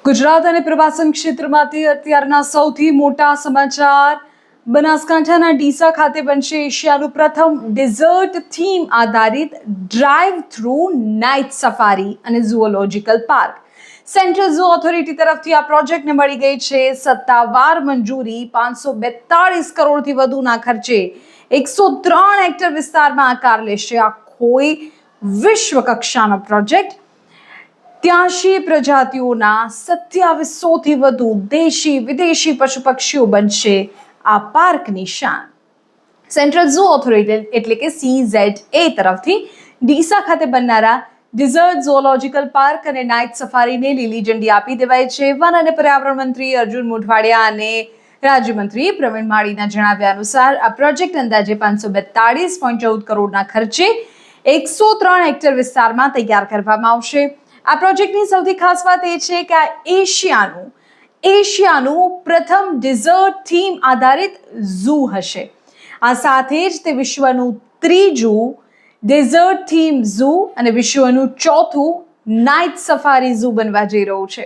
ગુજરાત અને પ્રવાસન ક્ષેત્રમાંથી અત્યારના સૌથી મોટા સમાચાર. બનાસકાંઠાના ડીસા ખાતે બનશે એશિયાનું પ્રથમ ડેઝર્ટ થીમ આધારિત ડ્રાઈવ થ્રુ નાઇટ સફારી અને zoological park. Central zoo authority તરફથી આ પ્રોજેક્ટને મળી ગઈ છે સત્તાવાર મંજૂરી. 542 કરોડથી વધુના ખર્ચે 103 હેક્ટર વિસ્તારમાં આકાર લેશે. આ કોઈ વિશ્વ કક્ષાનો પ્રોજેક્ટ. 83 પ્રજાતિઓના 2700થી વધુ દેશી વિદેશી પશુ પક્ષીઓ બનશે આ પાર્કની શાન. સેન્ટ્રલ ઝૂ ઓથોરિટી એટલે કે CZA તરફથી ડીસા ખાતે બનનારા ડિઝર્ટ ઝૂઓલોજિકલ પાર્ક અને નાઇટ સફારીને લીલી ઝંડી આપી દેવાઈ છે. વન અને પર્યાવરણ મંત્રી અર્જુન મોઢવાડિયા અને રાજ્યમંત્રી પ્રવીણ માળીના જણાવ્યા અનુસાર આ પ્રોજેક્ટ અંદાજે 542.14 કરોડના ખર્ચે 103 હેક્ટર વિસ્તારમાં તૈયાર કરવામાં આવશે. આ પ્રોજેક્ટની સૌથી ખાસ વાત એ છે કે આ એશિયાનું પ્રથમ ડેઝર્ટ થીમ આધારિત ઝૂ હશે. આ સાથે જ તે વિશ્વનું ત્રીજું ડેઝર્ટ થીમ ઝૂ અને વિશ્વનું ચોથું નાઇટ સફારી ઝૂ બનવા જઈ રહ્યું છે.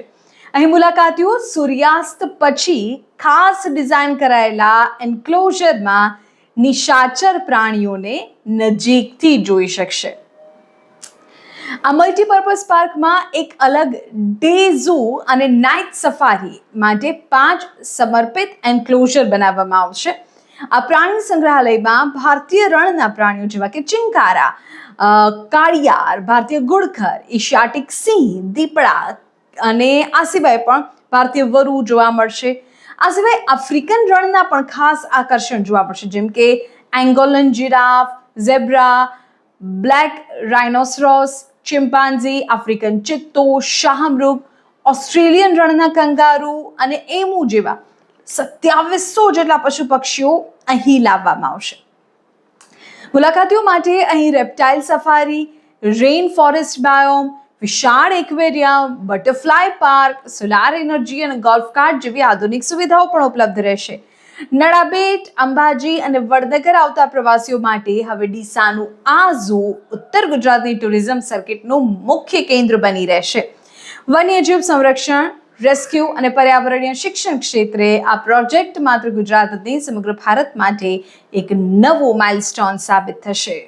અહીં મુલાકાતીઓ સૂર્યાસ્ત પછી ખાસ ડિઝાઇન કરાયેલા એન્ક્લોઝરમાં નિશાચર પ્રાણીઓને નજીકથી જોઈ શકશે. આ મલ્ટીપર્પઝ પાર્કમાં એક અલગ ડે ઝૂ અને નાઇટ સફારી માટે 5 સમર્પિત એન્ક્લોઝર બનાવવામાં આવશે. આ પ્રાણી સંગ્રહાલયમાં ભારતીય રણના પ્રાણીઓ જેવા કે ચિંકારા, કાળિયાર, ભારતીય ઘુડખર, એશિયાટિક સિંહ, દીપડા અને આ સિવાય પણ ભારતીય વરુ જોવા મળશે. આ સિવાય આફ્રિકન રણના પણ ખાસ આકર્ષણ જોવા મળશે જેમ કે Angolan giraffe, zebra, black rhinoceros, chimpanzee, African ચિત્તો, શાહમૃગ, ઓસ્ટ્રેલિયન રણના કંગારૂ અને એમુ જેવા 2700 જેટલા પશુ પક્ષીઓ અહીં લાવવામાં આવશે. મુલાકાતીઓ માટે અહીં રેપ્ટાઇલ સફારી, રેઇન ફોરેસ્ટ બાયોમ, વિશાળ aquarium, butterfly park, solar energy અને ગોલ્ફ કાર્ટ જેવી આધુનિક સુવિધાઓ પણ ઉપલબ્ધ રહેશે. નડાબેટ, અંબાજી અને વડનગર આવતા પ્રવાસીઓ માટે હવે ડીસાનું આ ઝૂ ઉત્તર ગુજરાતની ટુરિઝમ સર્કિટનું મુખ્ય કેન્દ્ર બની રહેશે. વન્યજીવ સંરક્ષણ, રેસ્ક્યુ અને પર્યાવરણીય શિક્ષણ ક્ષેત્રે આ પ્રોજેક્ટ માત્ર ગુજરાત નહીં સમગ્ર ભારત માટે એક નવો માઇલસ્ટોન સાબિત થશે.